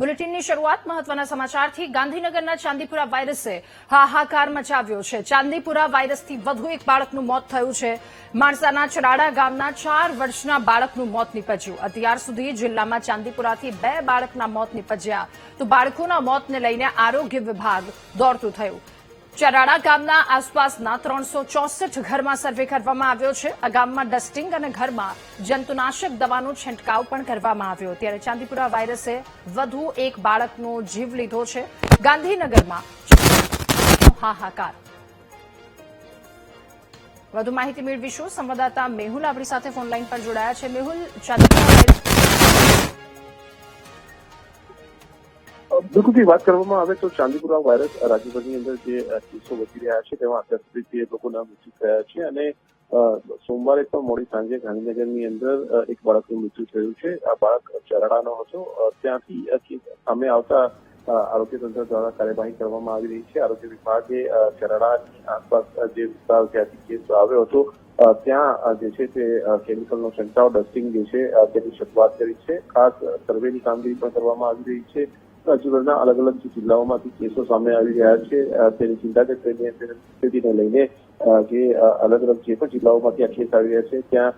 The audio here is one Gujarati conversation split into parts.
બુલેટિનની શરૂઆત મહત્વના સમાચારથી ગાંધીનગરના ચાંદીપુરા વાયરસે હાહાકાર મચાવ્યો છે। ચાંદીપુરા વાયરસથી વધુ એક બાળકનું મોત થયું છે। માણસાના ચરાડા ગામના 4 વર્ષના બાળકનું મોત નીપજ્યું। અત્યાર સુધી જિલ્લામાં ચાંદીપુરાથી 2 બાળકના મોત નીપજ્યા તો બાળકોના મોતને લઈને આરોગ્ય વિભાગ દોડતું થયું। ચરાડા ગામના આસપાસના 364 ઘરમાં સર્વે કરવામાં આવ્યો છે। આ ગામમાં ડસ્ટિંગ અને ઘરમાં જંતુનાશક દવાનો છંટકાવ પણ કરવામાં આવ્યો। ત્યારે ચાંદીપુરા વાયરસે વધુ એક બાળકનો જીવ લીધો છે। ગાંધીનગરમાં હાહાકાર। વધુ માહિતી મેળવીશું। સંવાદદાતા મેહુલ આપણી સાથે ફોનલાઈન પર જોડાયા છે। મેહુલ, ચાંદીપુરા बिल्कुल की बात કરવામાં આવે તો ચાંદીપુરા વાયરસ રાજ્યભરની અંદર જે કેસો વધી રહ્યા છે તેમાં અત્યાર સુધી 13 લોકોના મૃત્યુ થયા છે અને સોમવારે પણ મોડી સાંજે ગાંધીનગરની અંદર એક બાળકનું મૃત્યુ થયું છે। આ બાળક ચરાડાનો હતો। ત્યાંથી સામે આવતા આરોગ્ય તંત્ર દ્વારા કાર્યવાહી કરવામાં આવી રહી છે। આરોગ્ય વિભાગે ચરાડાની આસપાસ જે વિસ્તાર જ્યાંથી કેસ આવ્યો હતો ત્યાં જે છે તે કેમિકલનો છંટકાવ ડસ્ટિંગ જે છે તેની શરૂઆત કરી છે। ખાસ સર્વેની કામગીરી પણ કરવામાં આવી રહી છે। રાજ્યભરના અલગ અલગ જિલ્લાઓમાંથી કેસો સામે આવી રહ્યા છે તેની ચિંતાજનક સ્થિતિને લઈને જે અલગ અલગ જે પણ જિલ્લાઓમાંથી આ કેસ આવી રહ્યા છે ત્યાં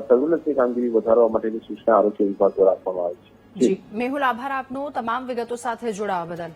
સર્વેલન્સની કામગીરી વધારવા માટેની સૂચના આરોગ્ય વિભાગ દ્વારા આપવામાં આવી છે। જી મેહુલ, આભાર આપનો તમામ વિગતો સાથે જોડાવા બદલ।